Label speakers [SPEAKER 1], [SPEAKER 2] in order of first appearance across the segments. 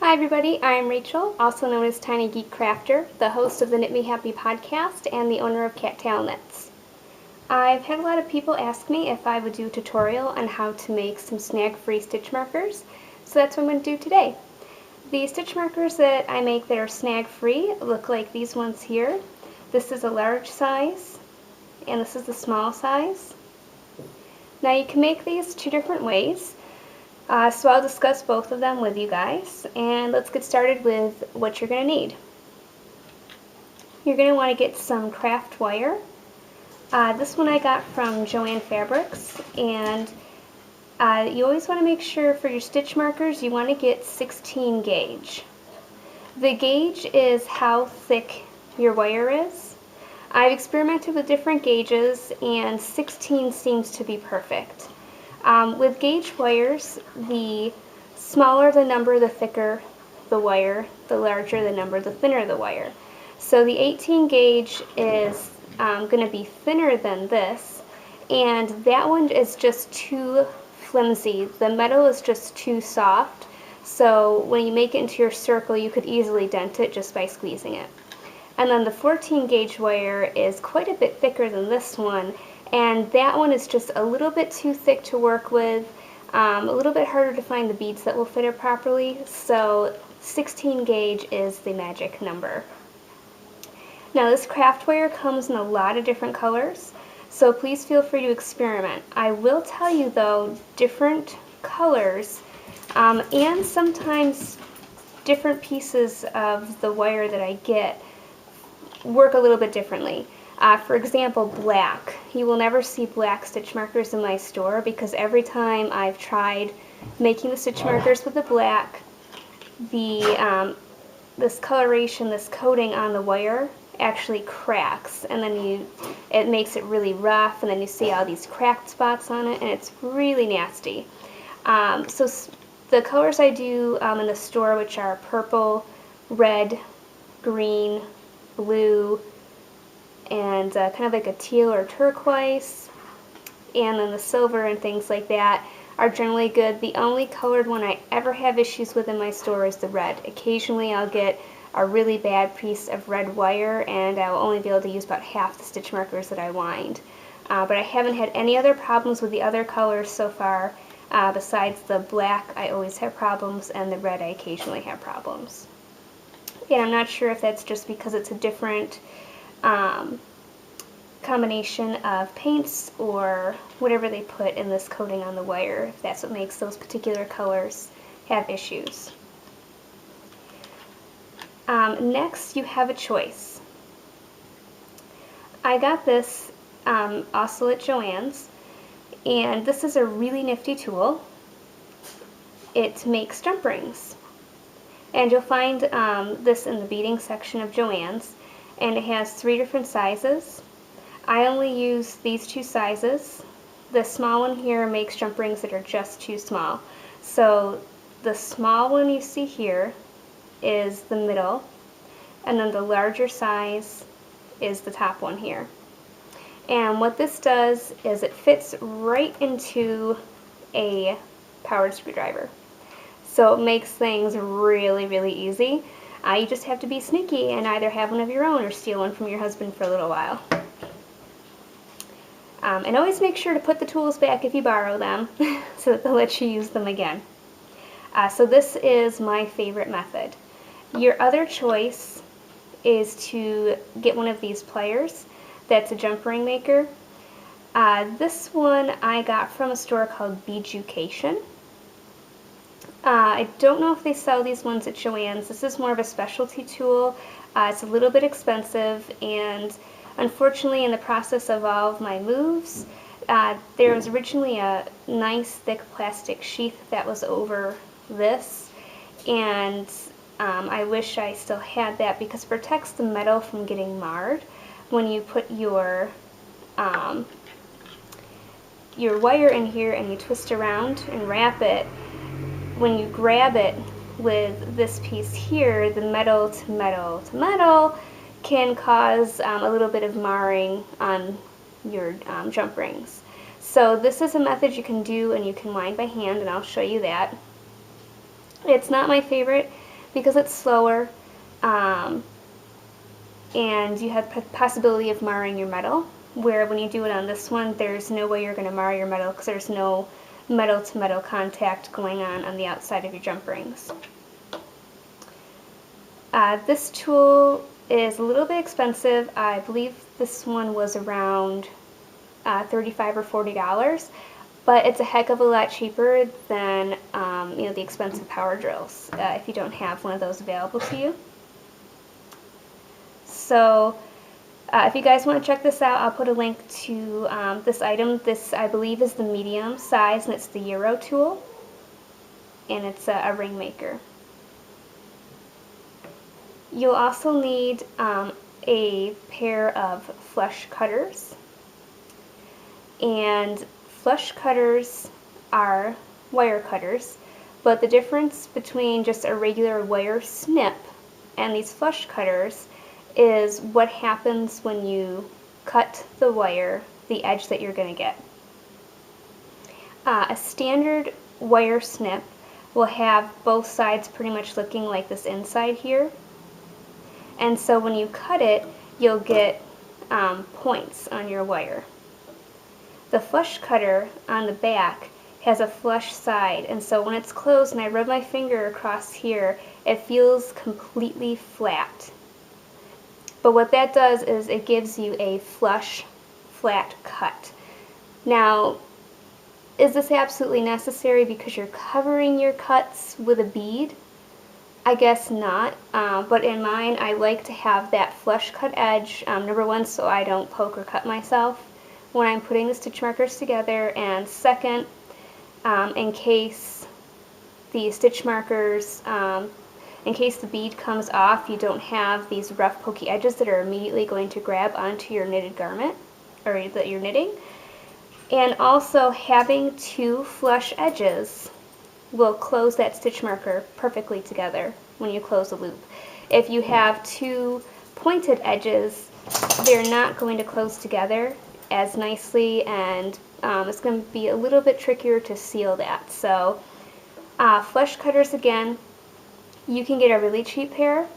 [SPEAKER 1] Hi everybody, I'm Rachel, also known as tinygeekcrafter, the host of the Knit Me Happy podcast and the owner of Cattail Knits. I've had a lot of people ask me if I would do a tutorial on how to make some snag-free stitch markers, so that's what I'm going to do today. The stitch markers that I make that are snag-free look like these ones here. This is a large size, and this is the small size. Now you can make these two different ways. So I'll discuss both of them with you guys, and let's get started with what you're going to need. You're going to want to get some craft wire. This one I got from Joann Fabrics, and you always want to make sure for your stitch markers you want to get 16 gauge. The gauge is how thick your wire is. I've experimented with different gauges, and 16 seems to be perfect. With gauge wires, the smaller the number, the thicker the wire, the larger the number, the thinner the wire. So the 18 gauge is going to be thinner than this, and that one is just too flimsy. The metal is just too soft, so when you make it into your circle, you could easily dent it just by squeezing it. And then the 14 gauge wire is quite a bit thicker than this one, and that one is just a little bit too thick to work with, a little bit harder to find the beads that will fit it properly, so 16 gauge is the magic number. Now this craft wire comes in a lot of different colors, so please feel free to experiment. I will tell you though, different colors and sometimes different pieces of the wire that I get work a little bit differently. For example, black. You will never see black stitch markers in my store because every time I've tried making the stitch markers with the black, this coloration, this coating on the wire actually cracks, and then it makes it really rough, and then you see all these cracked spots on it, and it's really nasty. So the colors I do in the store, which are purple, red, green, blue, and kind of like a teal or turquoise, and then the silver and things like that are generally good. The only colored one I ever have issues with in my store is the red. Occasionally I'll get a really bad piece of red wire and I will only be able to use about half the stitch markers that I wind. But I haven't had any other problems with the other colors so far. Besides the black, I always have problems, and the red I occasionally have problems. And I'm not sure if that's just because it's a different combination of paints or whatever they put in this coating on the wire, if that's what makes those particular colors have issues. Next, you have a choice. I got this also at Joann's, and this is a really nifty tool. It makes jump rings, and you'll find this in the beading section of Joann's, and it has 3 different sizes. I only use these 2 sizes. The small one here makes jump rings that are just too small. So the small one you see here is the middle, and then the larger size is the top one here. And what this does is it fits right into a powered screwdriver. So it makes things really, really easy. You just have to be sneaky and either have one of your own or steal one from your husband for a little while. And always make sure to put the tools back if you borrow them so that they'll let you use them again. So this is my favorite method. Your other choice is to get one of these pliers. That's a jump ring maker. This one I got from a store called Beaducation. I don't know if they sell these ones at Joann's. This is more of a specialty tool. It's a little bit expensive, and unfortunately in the process of all of my moves, there was originally a nice thick plastic sheath that was over this, and I wish I still had that because it protects the metal from getting marred. When you put your wire in here and you twist around and wrap it, when you grab it with this piece here, the metal to metal to metal can cause a little bit of marring on your jump rings. So this is a method you can do, and you can wind by hand, and I'll show you that. It's not my favorite because it's slower, and you have the possibility of marring your metal, where when you do it on this one, there's no way you're going to mar your metal because there's no metal-to-metal contact going on the outside of your jump rings. This tool is a little bit expensive. I believe this one was around $35 or $40, but it's a heck of a lot cheaper than the expensive power drills if you don't have one of those available to you. So if you guys want to check this out, I'll put a link to this item. This, I believe, is the medium size, and it's the Euro tool, and it's a ring maker. You'll also need a pair of flush cutters, and flush cutters are wire cutters, but the difference between just a regular wire snip and these flush cutters is what happens when you cut the wire, the edge that you're going to get. A standard wire snip will have both sides pretty much looking like this inside here, and so when you cut it, you'll get points on your wire. The flush cutter on the back has a flush side, and so when it's closed and I rub my finger across here, it feels completely flat. But what that does is it gives you a flush, flat cut. Now, is this absolutely necessary because you're covering your cuts with a bead? I guess not, but in mine I like to have that flush cut edge, number one, so I don't poke or cut myself when I'm putting the stitch markers together, and second, in case the stitch markers, in case the bead comes off, you don't have these rough pokey edges that are immediately going to grab onto your knitted garment, or that you're knitting. And also, having two flush edges will close that stitch marker perfectly together when you close the loop. If you have two pointed edges, they're not going to close together as nicely, and it's going to be a little bit trickier to seal that. So flush cutters, again, you can get a really cheap pair,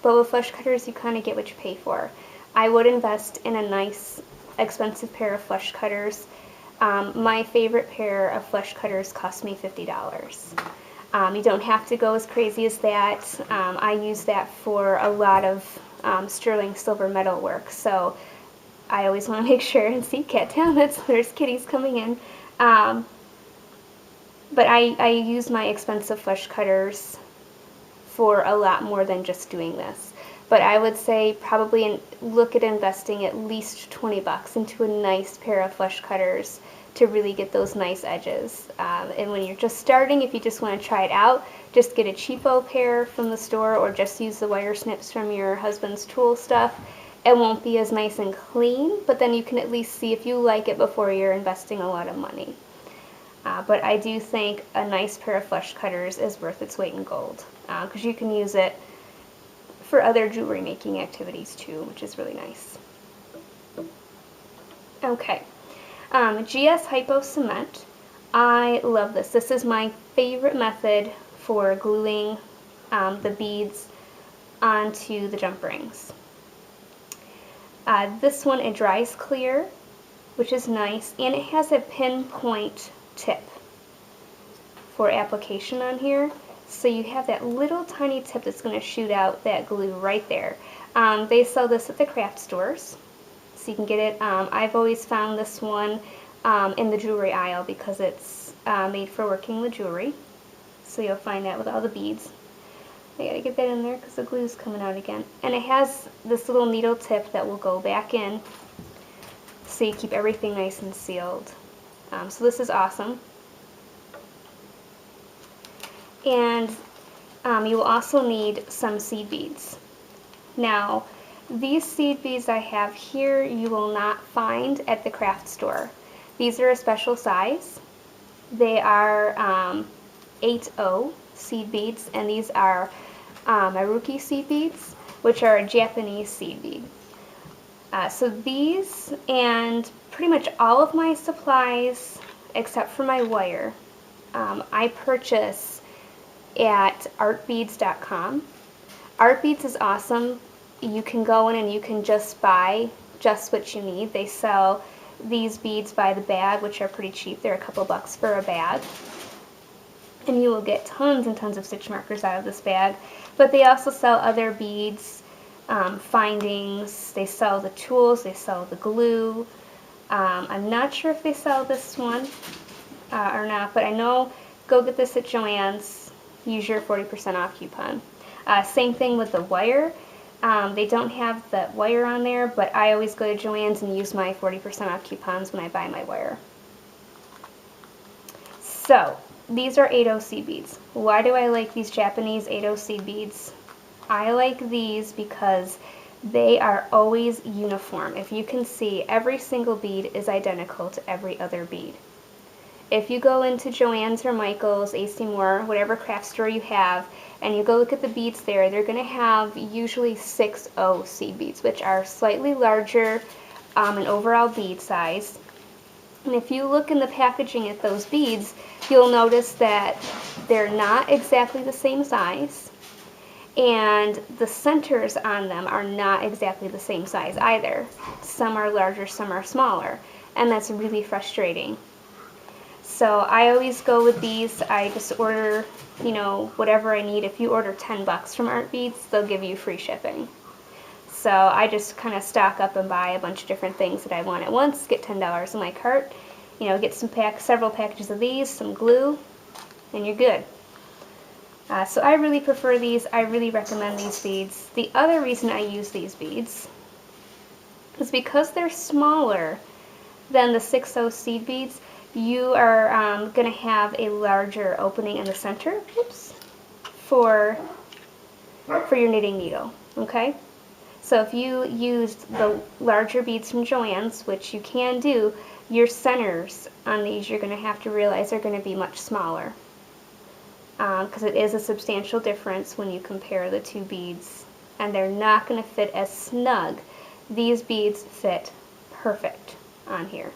[SPEAKER 1] but with flush cutters you kind of get what you pay for. I would invest in a nice expensive pair of flush cutters. My favorite pair of flush cutters cost me $50. You don't have to go as crazy as that. I use that for a lot of sterling silver metal work, so I always want to make sure and see cat down. There's kitties coming in. But I use my expensive flush cutters for a lot more than just doing this. But I would say probably look at investing at least 20 bucks into a nice pair of flush cutters to really get those nice edges. And when you're just starting, if you just want to try it out, just get a cheapo pair from the store, or just use the wire snips from your husband's tool stuff. It won't be as nice and clean, but then you can at least see if you like it before you're investing a lot of money. But I do think a nice pair of flush cutters is worth its weight in gold, because you can use it for other jewelry making activities too, which is really nice. Okay, GS Hypo Cement. I love this. This is my favorite method for gluing the beads onto the jump rings. This one, it dries clear, which is nice, and it has a pinpoint tip for application on here. So you have that little tiny tip that's going to shoot out that glue right there. They sell this at the craft stores, so you can get it. I've always found this one in the jewelry aisle because it's made for working with jewelry. So you'll find that with all the beads. I gotta get that in there because the glue's coming out again. And it has this little needle tip that will go back in, so you keep everything nice and sealed. So this is awesome. And you will also need some seed beads. Now, these seed beads I have here you will not find at the craft store. These are a special size. They are 8O seed beads, and these are Maruki seed beads, which are a Japanese seed bead. So these and pretty much all of my supplies, except for my wire, I purchase at artbeads.com. Artbeads is awesome. You can go in and you can just buy just what you need. They sell these beads by the bag, which are pretty cheap. They're a couple bucks for a bag. And you will get tons and tons of stitch markers out of this bag. But they also sell other beads, findings. They sell the tools. They sell the glue. I'm not sure if they sell this one or not, but I know go get this at Joann's. Use your 40% off coupon. Same thing with the wire. They don't have the wire on there, but I always go to Joann's and use my 40% off coupons when I buy my wire. So, these are 8OC beads. Why do I like these Japanese 8OC beads? I like these because they are always uniform. If you can see, every single bead is identical to every other bead. If you go into Joann's or Michael's, AC Moore, whatever craft store you have, and you go look at the beads there, they're going to have usually 6OC beads, which are slightly larger in overall bead size. And if you look in the packaging at those beads, you'll notice that they're not exactly the same size, and the centers on them are not exactly the same size either. Some are larger, some are smaller, and that's really frustrating. So I always go with these. I just order, whatever I need. If you order 10 bucks from Art Beads, they'll give you free shipping. So I just kind of stock up and buy a bunch of different things that I want at once, get $10 in my cart, get several packages of these, some glue, and you're good. So I really prefer these. I really recommend these beads. The other reason I use these beads is because they're smaller than the 6O seed beads. You are going to have a larger opening in the center, for your knitting needle, okay? So if you used the larger beads from Joann's, which you can do, your centers on these you're going to have to realize are going to be much smaller, because it is a substantial difference when you compare the two beads, and they're not going to fit as snug. These beads fit perfect on here.